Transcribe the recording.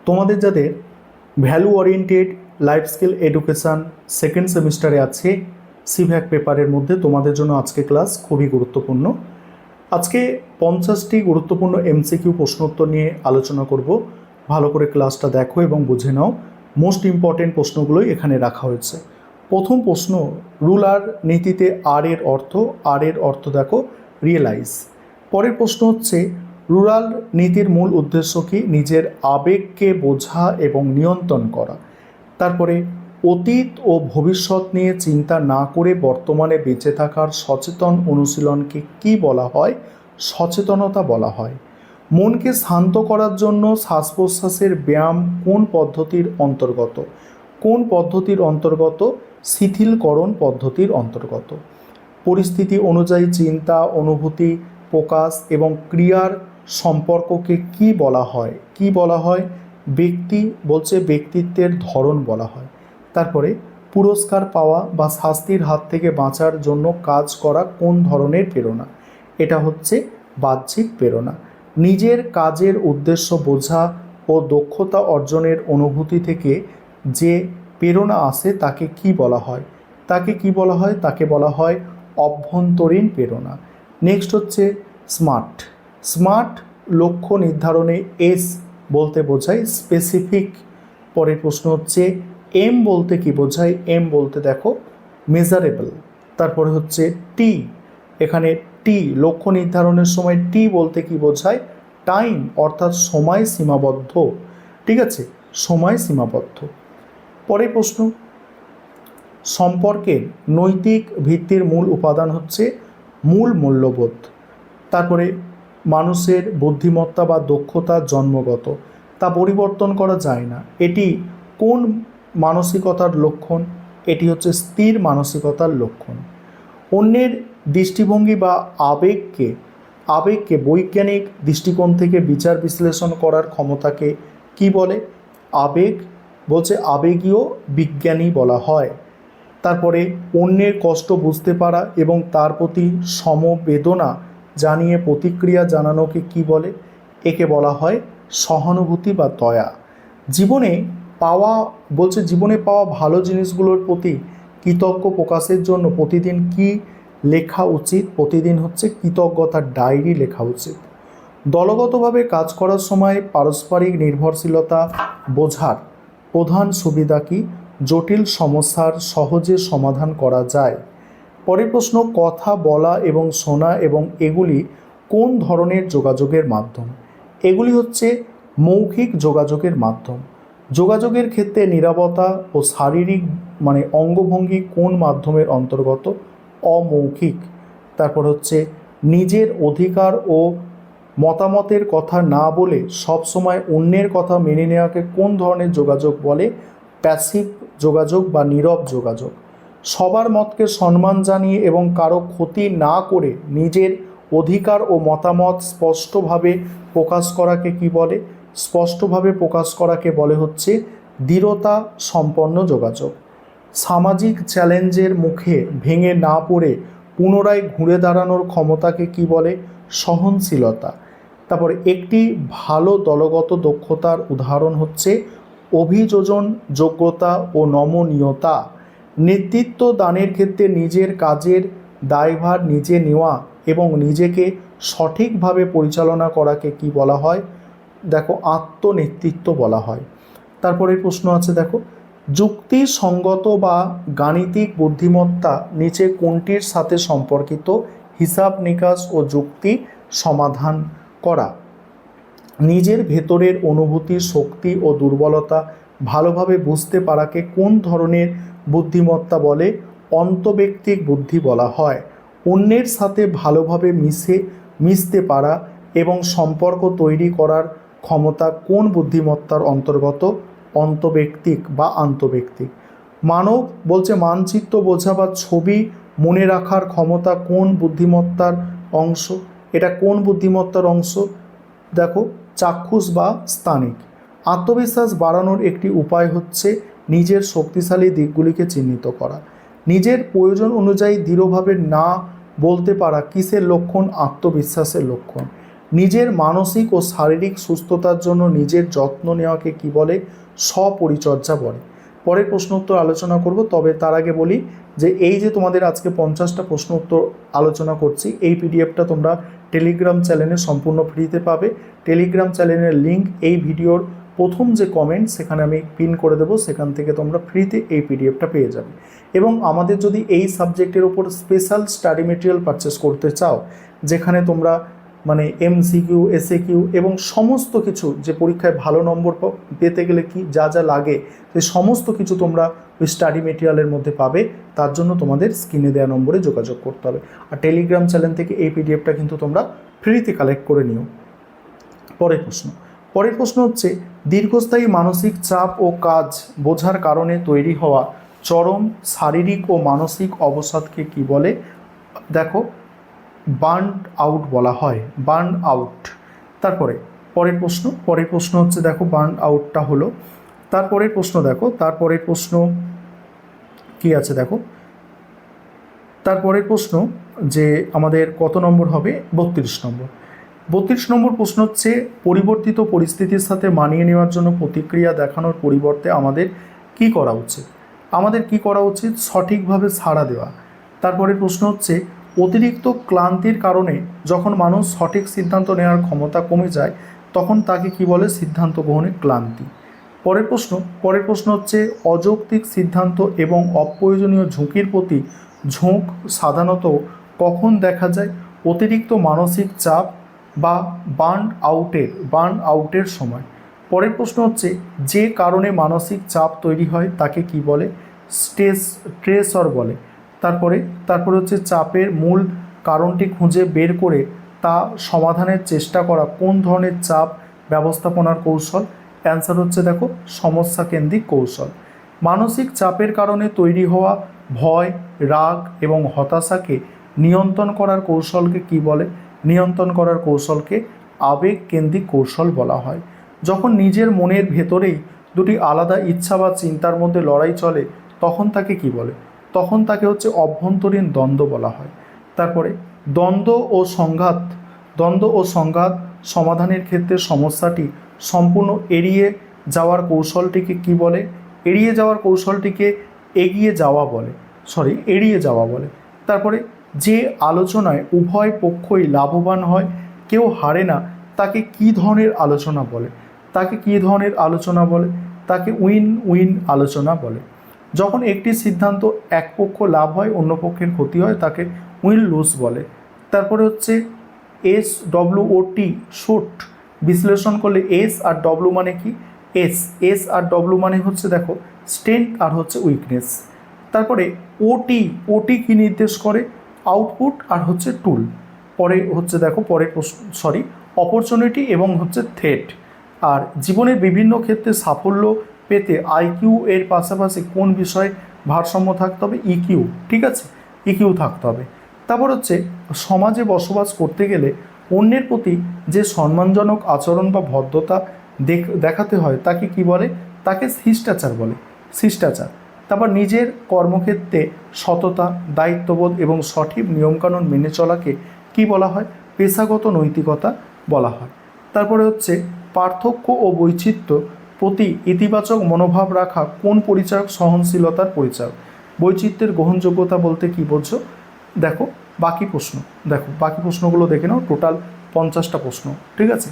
তোমাদের যাদের value oriented life skill education second সেমিস্টারে আছে সিভ্যাক পেপারের মধ্যে তোমাদের জন্য আজকে ক্লাস খুবই গুরুত্বপূর্ণ। আজকে 50টি গুরুত্বপূর্ণ এমসিকিউ প্রশ্নোত্তর নিয়ে আলোচনা করব। ভালো করে ক্লাসটা দেখো এবং বুঝে নাও। মোস্ট ইম্পর্টেন্ট প্রশ্নগুলোই এখানে রাখা হয়েছে। প্রথম প্রশ্ন, রুলার নীতিতে আর এর অর্থ দেখো রিয়েলাইজ। পরের প্রশ্ন হচ্ছে রুরাল নীতির মূল উদ্দেশ্য কি? নিজের আবেগকে বোঝা এবং নিয়ন্ত্রণ করা। তারপরে অতীত ও ভবিষ্যৎ নিয়ে চিন্তা না করে বর্তমানে বেঁচে থাকার সচেতন অনুশীলনকে কি বলা হয়? সচেতনতা বলা হয়। মনকে শান্ত করার জন্য শ্বাস প্রশ্বাসের ব্যায়াম কোন পদ্ধতির অন্তর্গত? কোন পদ্ধতির অন্তর্গত? শিথিলকরণ পদ্ধতির অন্তর্গত। পরিস্থিতি অনুযায়ী চিন্তা, অনুভূতি, প্রকাশ এবং ক্রিয়ার সম্পর্ককে কি বলা হয়? কি বলা হয়? ব্যক্তিত্বের ধরন বলা হয়। তারপরে পুরস্কার পাওয়া বা শাস্তির হাত থেকে বাঁচার জন্য কাজ করা কোন ধরনের প্রেরণা? এটা হচ্ছে বাহ্যিক প্রেরণা। নিজের কাজের উদ্দেশ্য বোঝা ও দক্ষতা অর্জনের অনুভূতি থেকে যে প্রেরণা আসে তাকে কি বলা হয়? তাকে বলা হয় অভ্যন্তরীণ প্রেরণা। নেক্সট হচ্ছে স্মার্ট লক্ষ্য নির্ধারণে এস বলতে বোঝায় স্পেসিফিক। পরের প্রশ্ন হচ্ছে এম বলতে কি বোঝায়? এম বলতে দেখো মেজারেবল। তারপরে হচ্ছে টি, এখানে টি লক্ষ্য নির্ধারণের সময় টি বলতে কি বোঝায়? টাইম, অর্থাৎ সময় সীমাবদ্ধ। ঠিক আছে, সময় সীমাবদ্ধ। পরের প্রশ্ন, সম্পর্কের নৈতিক ভিত্তির মূল উপাদান হচ্ছে মূল মূল্যবোধ। তারপরে মানুষের বুদ্ধিমত্তা বা দক্ষতা জন্মগত, তা পরিবর্তন করা যায় না। এটি কোন মানসিকতার লক্ষণ? এটি হচ্ছে স্থির মানসিকতার লক্ষণ। অন্যের দৃষ্টিভঙ্গি বা আবেগকে বৈজ্ঞানিক দৃষ্টিকোণ থেকে বিচার বিশ্লেষণ করার ক্ষমতাকে কি বলে? আবেগীয় বিজ্ঞানী বলা হয়। তারপরে অন্যের কষ্ট বুঝতে পারা এবং তার প্রতি সমবেদনা জানিয়ে প্রতিক্রিয়া জানানোকে কি বলে? একে বলা হয় সহানুভূতি বা দয়া। জীবনে পাওয়া ভালো জিনিসগুলোর প্রতি কৃতজ্ঞ প্রকাশের জন্য প্রতিদিন কি লেখা উচিত? প্রতিদিন হচ্ছে কৃতজ্ঞতার ডায়েরি লেখা উচিত। দলগতভাবে কাজ করার সময় পারস্পরিক নির্ভরশীলতা বোঝার প্রধান সুবিধা কি? জটিল সমস্যার সহজে সমাধান করা যায়। পরের প্রশ্ন, কথা বলা এবং শোনা এবং এগুলি কোন ধরনের যোগাযোগের মাধ্যম? এগুলি হচ্ছে মৌখিক যোগাযোগের মাধ্যম। যোগাযোগের ক্ষেত্রে নীরবতা ও শারীরিক অঙ্গভঙ্গি কোন মাধ্যমের অন্তর্গত? অমৌখিক। তারপর হচ্ছে নিজের অধিকার ও মতামতের কথা না বলে সবসময় অন্যের কথা মেনে নেওয়াকে কোন ধরনের যোগাযোগ বলে? প্যাসিভ যোগাযোগ বা নীরব যোগাযোগ। সবার মতকে সম্মান জানিয়ে এবং কারো ক্ষতি না করে নিজের অধিকার ও মতামত স্পষ্টভাবে প্রকাশ করাকে কি বলে? স্পষ্টভাবে প্রকাশ করাকে বলে হচ্ছে দৃঢ়তা সম্পন্ন যোগাযোগ। সামাজিক চ্যালেঞ্জের মুখে ভেঙে না পড়ে পুনরায় ঘুরে দাঁড়ানোর ক্ষমতাকে কি বলে? সহনশীলতা। তারপরে একটি ভালো দলগত দক্ষতার উদাহরণ হচ্ছে অভিযোজন যোগ্যতা ও নমনীয়তা। নেতৃত্ব দানের ক্ষেত্রে নিজের কাজের দায়ভার নিজে নেওয়া এবং নিজেকে সঠিকভাবে পরিচালনা করাকে কি বলা হয়? দেখো আত্মনেতৃত্ব বলা হয়। তারপরে প্রশ্ন আছে দেখো, যুক্তিসঙ্গত বা গাণিতিক বুদ্ধিমত্তা নিচে কোনটির সাথে সম্পর্কিত? হিসাব নিকাশ ও যুক্তি সমাধান করা। নিজের ভেতরের অনুভূতি, শক্তি ও দুর্বলতা ভালোভাবে বুঝতে পারাকে কোন ধরনের বুদ্ধিমত্তা বলে? অন্তর্ব্যক্তিক বুদ্ধি বলা হয়। অন্যের সাথে ভালোভাবে মিশতে পারা এবং সম্পর্ক তৈরি করার ক্ষমতা কোন বুদ্ধিমত্তার অন্তর্গত? অন্তর্ব্যক্তিক বা আন্তঃব্যক্তিক। মানচিত্র বোঝা বা ছবি মনে রাখার ক্ষমতা কোন বুদ্ধিমত্তার অংশ? এটা কোন বুদ্ধিমত্তার অংশ? দেখো চাক্ষুষ বা স্থানিক। আত্মবিশ্বাস বাড়ানোর একটি উপায় হচ্ছে নিজের শক্তিশালী দিকগুলিকে চিহ্নিত করা। নিজের প্রয়োজন অনুযায়ী দৃঢ়ভাবে না বলতে পারা কিসের লক্ষণ? আত্মবিশ্বাসের লক্ষণ। নিজের মানসিক ও শারীরিক সুস্থতার জন্য নিজের যত্ন নেওয়াকে কি বলে? স্বপরিচর্যা বলে। পরের প্রশ্ন উত্তর আলোচনা করব, তবে তার আগে বলি যে এই যে তোমাদের আজকে 50টা প্রশ্ন উত্তর আলোচনা করছি, এই পিডিএফটা তোমরা টেলিগ্রাম চ্যানেলে সম্পূর্ণ ফ্রিতে পাবে। টেলিগ্রাম চ্যানেলের লিঙ্ক এই ভিডিওর প্রথম যে কমেন্ট সেখানে আমি পিন করে দেবো, সেখান থেকে তোমরা ফ্রিতে এই পিডিএফটা পেয়ে যাবে। এবং আমাদের যদি এই সাবজেক্টের ওপর স্পেশাল স্টাডি মেটেরিয়াল পারচেস করতে চাও, যেখানে তোমরা মানে এমসিকিউ, এসএকিউ এবং সমস্ত কিছু, যে পরীক্ষায় ভালো নম্বর পেতে গেলে কি যা যা লাগে সেই সমস্ত কিছু তোমরা ওই স্টাডি মেটেরিয়ালের মধ্যে পাবে, তার জন্য তোমাদের স্ক্রিনে দেওয়া নম্বরে যোগাযোগ করতে হবে। আর টেলিগ্রাম চ্যানেল থেকে এই পিডিএফটা কিন্তু তোমরা ফ্রিতে কালেক্ট করে নিও। পরের প্রশ্ন হচ্ছে, দীর্ঘস্থায়ী মানসিক চাপ ও কাজ বোঝার কারণে তৈরি হওয়া চরম শারীরিক ও মানসিক অবসাদকে কি বলে? দেখো, বার্ন আউট বলা হয়, বার্ন আউট। পরের প্রশ্ন হচ্ছে, দেখো বার্ন আউটটা হলো। তারপরের প্রশ্ন কি আছে দেখো, তারপরের প্রশ্ন যে আমাদের কত নম্বর হবে? 32 নম্বর প্রশ্ন হচ্ছে, পরিবর্তিত পরিস্থিতির সাথে মানিয়ে নেওয়ার জন্য প্রতিক্রিয়া দেখানোর পরিবর্তে আমাদের কি করা উচিত? সঠিকভাবে সাড়া দেওয়া। তারপরে প্রশ্ন হচ্ছে, অতিরিক্ত ক্লান্তির কারণে যখন মানুষ সঠিক সিদ্ধান্ত নেওয়ার ক্ষমতা কমে যায় তখন তাকে কি বলে? সিদ্ধান্ত গ্রহণে ক্লান্তি। পরের প্রশ্ন হচ্ছে, অযৌক্তিক সিদ্ধান্ত এবং অপ্রয়োজনীয় ঝুঁকির প্রতি ঝোঁক সাধারণত কখন দেখা যায়? অতিরিক্ত মানসিক চাপ বা বার্ন আউটের সময়। পরের প্রশ্ন হচ্ছে, যে কারণে মানসিক চাপ তৈরি হয় তাকে কি বলে? স্ট্রেসর বলে। তারপরে হচ্ছে, চাপের মূল কারণটি খুঁজে বের করে তা সমাধানের চেষ্টা করা কোন ধরনের চাপ ব্যবস্থাপনার কৌশল? অ্যান্সার হচ্ছে দেখো, সমস্যা কেন্দ্রিক কৌশল। মানসিক চাপের কারণে তৈরি হওয়া ভয়, রাগ এবং হতাশাকে নিয়ন্ত্রণ করার কৌশলকে কি বলে? নিয়ন্ত্রণ করার কৌশলকে আবেগ কেন্দ্রিক কৌশল বলা হয়। যখন নিজের মনের ভেতরেই দুটি আলাদা ইচ্ছা বা চিন্তার মধ্যে লড়াই চলে তখন তাকে কি বলে? তখন তাকে হচ্ছে অভ্যন্তরীণ দ্বন্দ্ব বলা হয়। তারপরে দ্বন্দ্ব ও সংঘাত সমাধানের ক্ষেত্রে সমস্যাটি সম্পূর্ণ এড়িয়ে যাওয়ার কৌশলটিকে কি বলে? এড়িয়ে যাওয়া বলে। তারপরে যে আলোচনায় উভয় পক্ষই লাভবান হয়, কেউ হারে না, তাকে কি ধরনের আলোচনা বলে? তাকে উইন উইন আলোচনা বলে। যখন একটি সিদ্ধান্ত এক পক্ষ লাভ হয় অন্য পক্ষের ক্ষতি হয় তাকে উইন লুজ বলে। তারপরে হচ্ছে SWOT, শুট বিশ্লেষণ করলে এস আর ডব্লু মানে কি? এস আর ডব্লু মানে হচ্ছে দেখো স্ট্রেংথ আর হচ্ছে উইকনেস। তারপরে ওটি কি নির্দেশ করে? আউটপুট আর হচ্ছে টুল। অপরচুনিটি এবং হচ্ছে থ্রেট। আর জীবনের বিভিন্ন ক্ষেত্রে সাফল্য পেতে IQ এর পাশাপাশি কোন বিষয়ে ভারসাম্য থাকতে হবে? EQ, ঠিক আছে, EQ থাকতে হবে। তারপর হচ্ছে, সমাজে বসবাস করতে গেলে অন্যের প্রতি যে সম্মানজনক আচরণ বা ভদ্রতা দেখাতে হয় তাকে কি বলে? তাকে শিষ্টাচার বলে। তারপর নিজের কর্মক্ষেত্রে সততা, দায়িত্ববোধ এবং সঠিক নিয়মকানুন মেনে চলাকে কি বলা হয়? পেশাগত নৈতিকতা বলা হয়। তারপরে হচ্ছে, পার্থক্য ও বৈচিত্র্য প্রতি ইতিবাচক মনোভাব রাখা কোন পরিচায়ক? সহনশীলতার পরিচায়ক। বৈচিত্র্যের গ্রহণযোগ্যতা বলতে কি বোঝো? বাকি প্রশ্নগুলো দেখে নাও, টোটাল 50টা প্রশ্ন, ঠিক আছে।